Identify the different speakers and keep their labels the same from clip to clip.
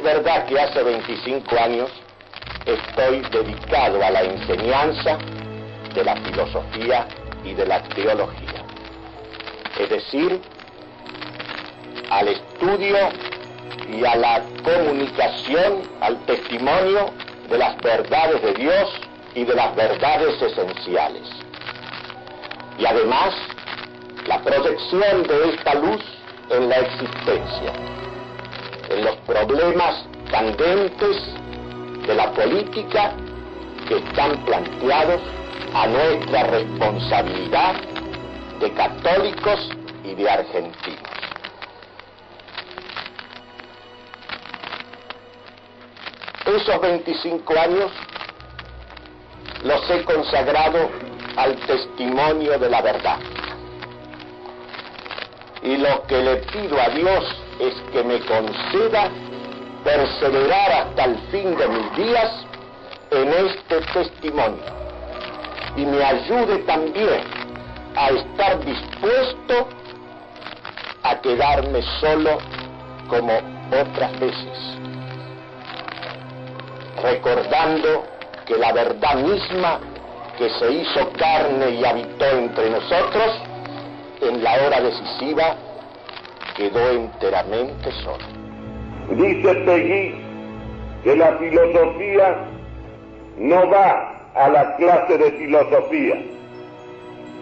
Speaker 1: verdad que hace 25 años estoy dedicado a la enseñanza de la filosofía y de la teología, es decir, al estudio y a la comunicación, al testimonio de las verdades de Dios y de las verdades esenciales. Y además, la proyección de esta luz en la existencia, en los problemas candentes de la política que están planteados a nuestra responsabilidad de católicos y de argentinos. Esos 25 años los he consagrado al testimonio de la verdad. Y lo que le pido a Dios es que me conceda perseverar hasta el fin de mis días en este testimonio y me ayude también a estar dispuesto a quedarme solo como otras veces, recordando que la verdad misma que se hizo carne y habitó entre nosotros, en la hora decisiva quedó enteramente sola.
Speaker 2: Dice Peguy que la filosofía no va a la clase de filosofía.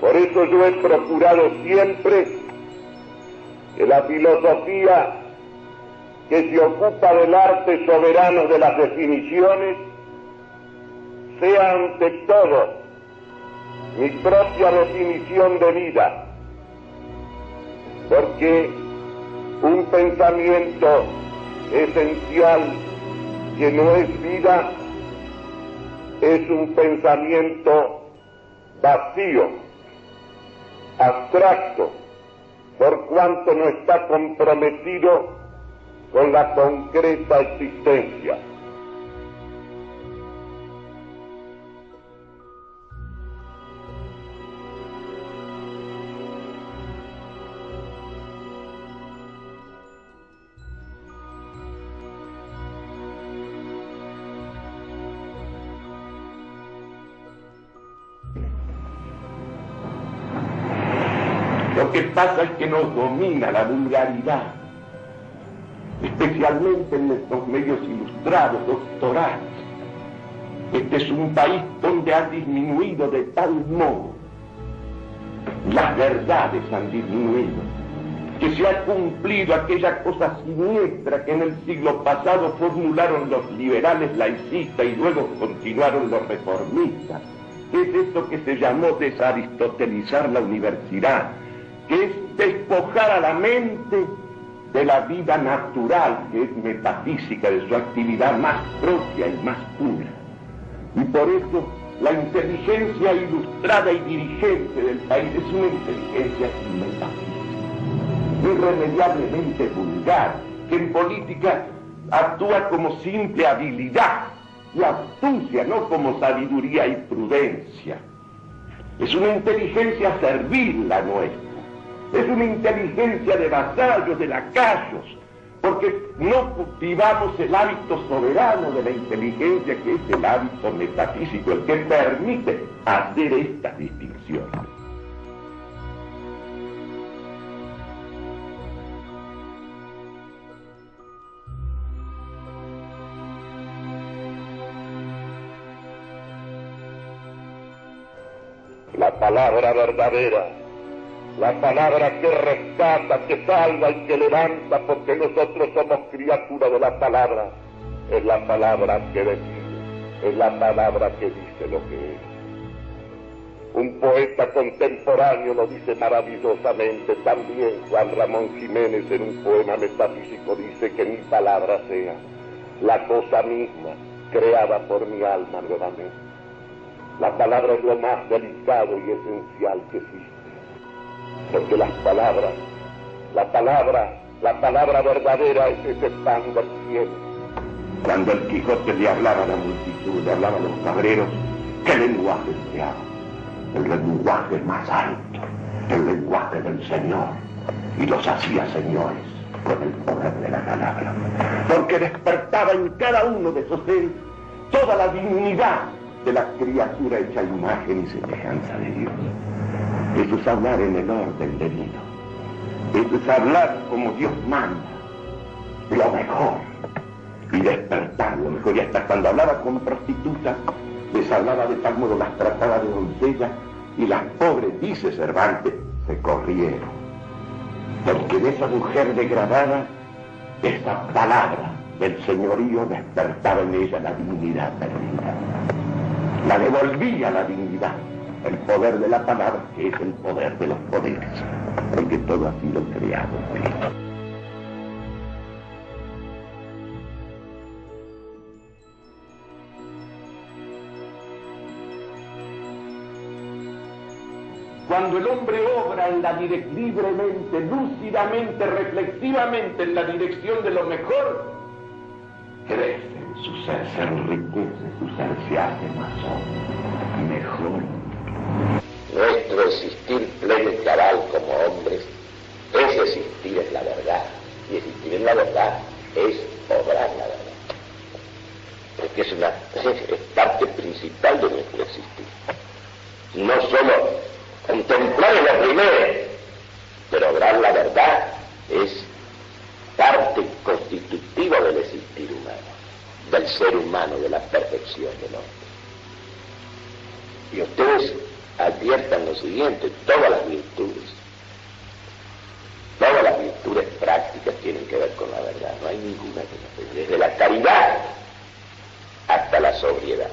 Speaker 2: Por eso yo he procurado siempre que la filosofía que se ocupa del arte soberano de las definiciones sea ante todo mi propia definición de vida, porque un pensamiento esencial que no es vida es un pensamiento vacío, abstracto, por cuanto no está comprometido con la concreta existencia.
Speaker 3: Lo que pasa es que nos domina la vulgaridad, especialmente en estos medios ilustrados, doctorales. Este es un país donde ha disminuido de tal modo, las verdades han disminuido, que se ha cumplido aquella cosa siniestra que en el siglo pasado formularon los liberales laicistas y luego continuaron los reformistas, que es esto que se llamó desaristotelizar la universidad, que es despojar a la mente de la vida natural, que es metafísica, de su actividad más propia y más pura. Y por eso la inteligencia ilustrada y dirigente del país es una inteligencia metafísica, irremediablemente vulgar, que en política actúa como simple habilidad y astucia, no como sabiduría y prudencia. Es una inteligencia servil la nuestra. Es una inteligencia de vasallos, de lacayos, porque no cultivamos el hábito soberano de la inteligencia, que es el hábito metafísico, el que permite hacer estas distinciones.
Speaker 2: La palabra verdadera, la palabra que rescata, que salva y que levanta, porque nosotros somos criaturas de la palabra, es la palabra que define, es la palabra que dice lo que es. Un poeta contemporáneo lo dice maravillosamente también, Juan Ramón Jiménez, en un poema metafísico dice que mi palabra sea la cosa misma creada por mi alma nuevamente. La palabra es lo más delicado y esencial que existe. Porque la palabra verdadera es ese pan del cielo.
Speaker 3: Cuando el Quijote le hablaba a la multitud, le hablaba a los cabreros, ¿qué lenguaje empleaba? El lenguaje más alto, el lenguaje del Señor, y los hacía señores. con el poder de la palabra, porque despertaba en cada uno de esos seres toda la dignidad de la criatura hecha imagen y semejanza de Dios. Eso es hablar en el orden debido. Eso es hablar como Dios manda, lo mejor, y despertar lo mejor. Y hasta cuando hablaba con prostitutas, les hablaba de tal modo, las trataba de doncellas, y las pobres, dice Cervantes, se corrieron. Porque de esa mujer degradada, esta palabra del señorío despertaba en ella la dignidad perdida. La devolvía la dignidad, el poder de la palabra, que es el poder de los poderes, porque todo ha sido creado por Cristo. Cuando el hombre obra libremente, lúcidamente, reflexivamente en la dirección de lo mejor, crece su ser, se enriquece, su ser se hace más hombre, mejor.
Speaker 1: Nuestro existir pleno y cabal como hombres es existir en la verdad, y existir en la verdad es obrar la verdad, porque es parte principal de nuestro existir. No solo contemplar es lo primero, pero obrar la verdad es parte constitutiva del existir humano, del ser humano, de la perfección del hombre. Y ustedes adviertan lo siguiente: todas las virtudes prácticas tienen que ver con la verdad, no hay ninguna que no, desde la caridad hasta la sobriedad.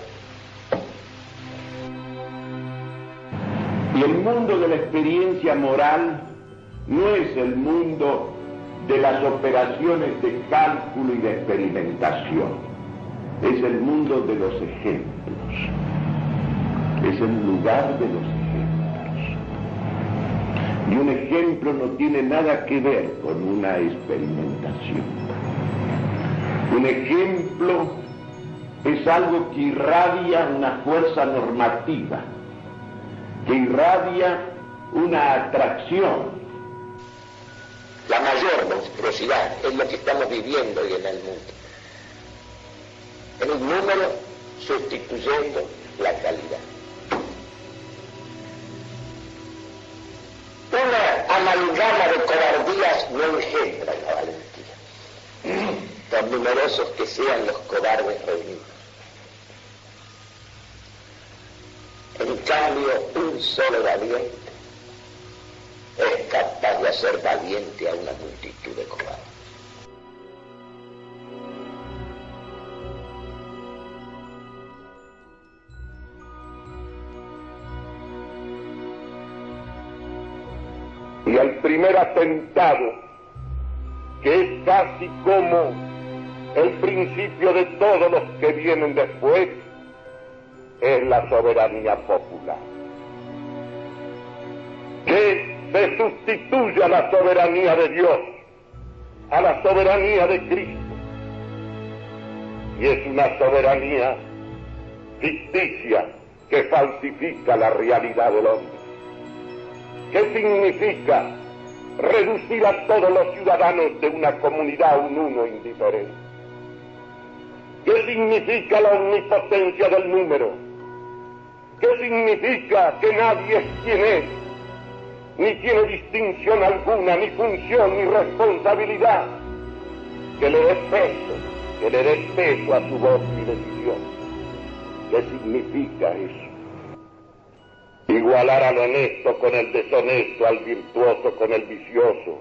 Speaker 3: Y el mundo de la experiencia moral no es el mundo de las operaciones de cálculo y de experimentación, es el mundo de los ejemplos, es el lugar de los ejemplos. Y un ejemplo no tiene nada que ver con una experimentación. Un ejemplo es algo que irradia una fuerza normativa, que irradia una atracción.
Speaker 1: La mayor monstruosidad es lo que estamos viviendo hoy en el mundo. En un número sustituyendo la calidad. Una amalgama de cobardías no engendra la valentía, tan numerosos que sean los cobardes reunidos. En cambio, un solo valiente es capaz de hacer valiente a una multitud de cobardes.
Speaker 2: Y el primer atentado, que es casi como el principio de todos los que vienen después, es la soberanía popular, que se sustituye a la soberanía de Dios, a la soberanía de Cristo, y es una soberanía ficticia que falsifica la realidad del hombre. ¿Qué significa reducir a todos los ciudadanos de una comunidad a un uno indiferente? ¿Qué significa la omnipotencia del número? ¿Qué significa que nadie es quien es, ni tiene distinción alguna, ni función, ni responsabilidad? Que le dé peso a su voz y decisión. ¿Qué significa eso? Igualar al honesto con el deshonesto, al virtuoso con el vicioso,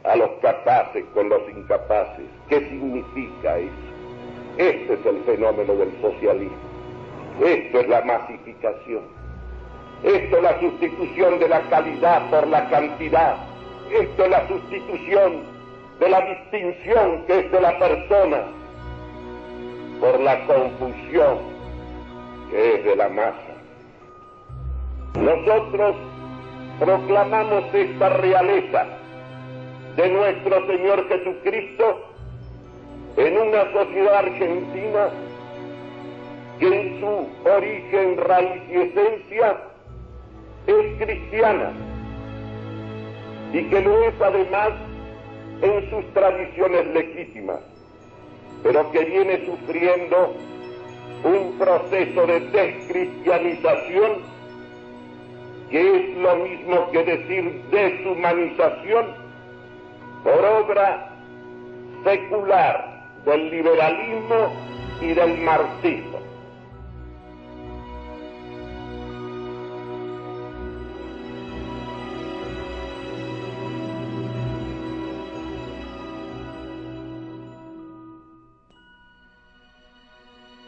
Speaker 2: a los capaces con los incapaces. ¿Qué significa eso? Este es el fenómeno del socialismo. Esto es la masificación. Esto es la sustitución de la calidad por la cantidad. Esto es la sustitución de la distinción que es de la persona por la confusión que es de la masa. Nosotros proclamamos esta realeza de nuestro Señor Jesucristo en una sociedad argentina que en su origen, raíz y esencia es cristiana, y que lo es además en sus tradiciones legítimas, pero que viene sufriendo un proceso de descristianización, que es lo mismo que decir deshumanización, por obra secular del liberalismo y del marxismo.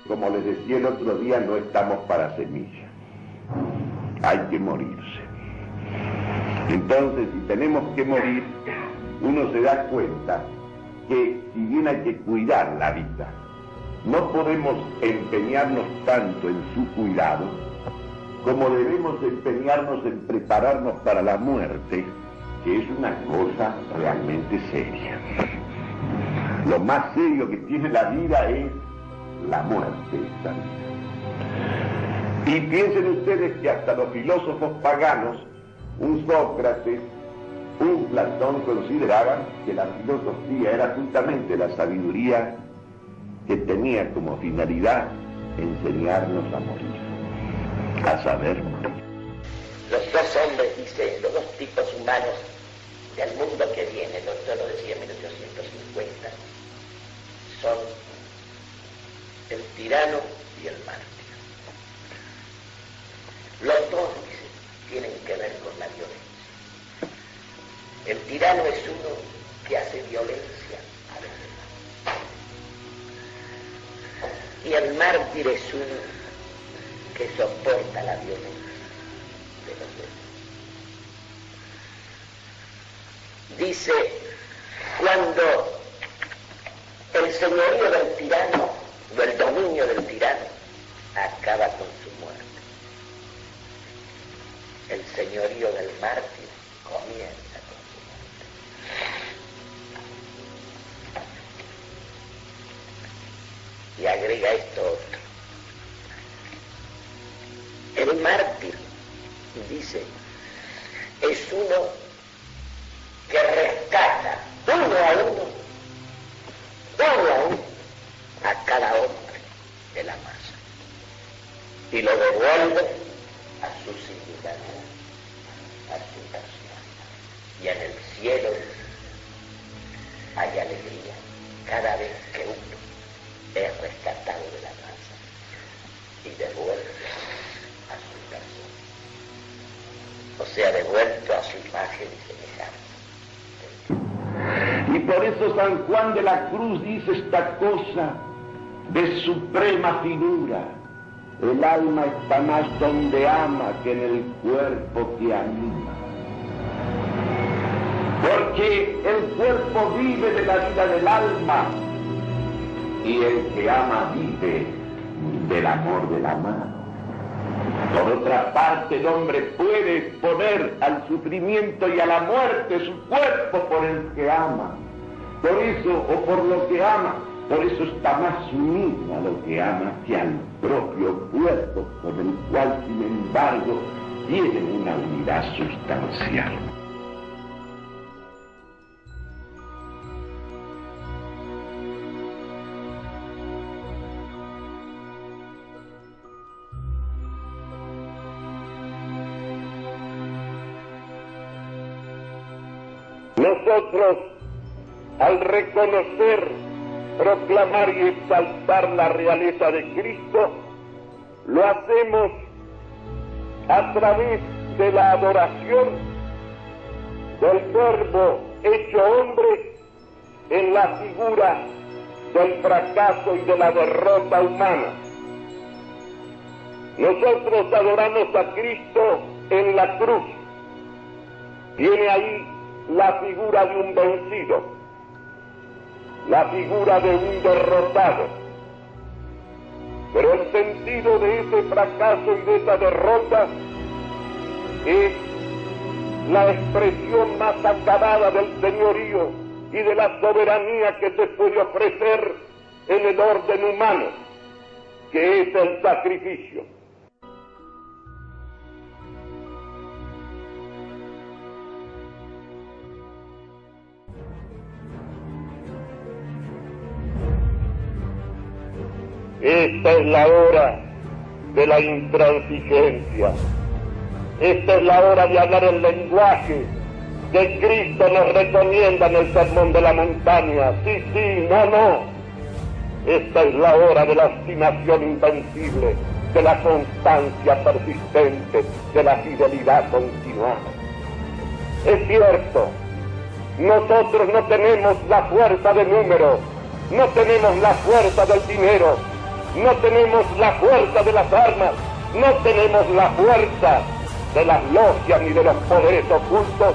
Speaker 3: Como les decía el otro día, no estamos para semillas. Hay que morirse. Entonces, si tenemos que morir, uno se da cuenta que si bien hay que cuidar la vida, no podemos empeñarnos tanto en su cuidado como debemos empeñarnos en prepararnos para la muerte, que es una cosa realmente seria. Lo más serio que tiene la vida es la muerte de esta vida. Y piensen ustedes que hasta los filósofos paganos, un Sócrates, un Platón, consideraban que la filosofía era justamente la sabiduría que tenía como finalidad enseñarnos a morir, a saber morir.
Speaker 4: Los dos hombres, dice, los dos tipos humanos del mundo que viene, el doctor lo decía en 1850, son el tirano y el mártir. Los dos, dice, tienen que ver con la violencia. El tirano es uno que hace violencia a los demás. Y el mártir es uno que soporta la violencia de los demás. Dice, cuando el señorío del tirano o el dominio del tirano acaba con su muerte, el señorío del mártir comienza con su muerte. Y agrega esto otro. El mártir, dice, es uno que rescata uno a uno, a cada hombre de la masa y lo devuelve a su singularidad, a su persona. Y en el cielo hay alegría cada vez que uno es rescatado de la masa y devuelve a su persona, o sea, devuelto a su imagen y semejanza.
Speaker 3: Y por eso San Juan de la Cruz dice esta cosa de suprema finura: el alma está más donde ama que en el cuerpo que anima. Porque el cuerpo vive de la vida del alma y el que ama vive del amor del amado. Por otra parte, el hombre puede exponer al sufrimiento y a la muerte su cuerpo por el que ama. Por eso, o por lo que ama, por eso está más unido a lo que ama que al propio cuerpo, con el cual, sin embargo, tiene una unidad sustancial.
Speaker 2: Nosotros, al reconocer, proclamar y exaltar la realeza de Cristo, lo hacemos a través de la adoración del Verbo hecho hombre en la figura del fracaso y de la derrota humana. Nosotros adoramos a Cristo en la cruz. Tiene ahí la figura de un vencido, la figura de un derrotado. Pero el sentido de ese fracaso y de esa derrota es la expresión más acabada del señorío y de la soberanía que se puede ofrecer en el orden humano, que es el sacrificio. Esta es la hora de la intransigencia. Esta es la hora de hablar el lenguaje que Cristo nos recomienda en el Sermón de la Montaña. Sí, sí, no, no. Esta es la hora de la obstinación invencible, de la constancia persistente, de la fidelidad continuada. Es cierto, nosotros no tenemos la fuerza de números, no tenemos la fuerza del dinero, no tenemos la fuerza de las armas, no tenemos la fuerza de las logias ni de los poderes ocultos,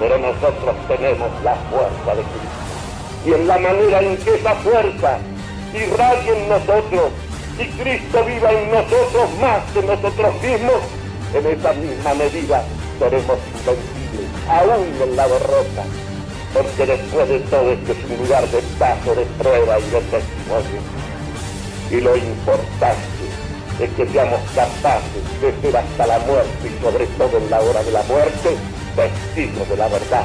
Speaker 2: pero nosotros tenemos la fuerza de Cristo. Y en la manera en que esa fuerza irradie en nosotros y Cristo viva en nosotros más que nosotros mismos, en esa misma medida seremos invencibles, aún en la derrota, porque después de todo esto es un lugar de paso, de prueba y de testimonio. Y lo importante es que seamos capaces de ser hasta la muerte y sobre todo en la hora de la muerte, testigos de la verdad.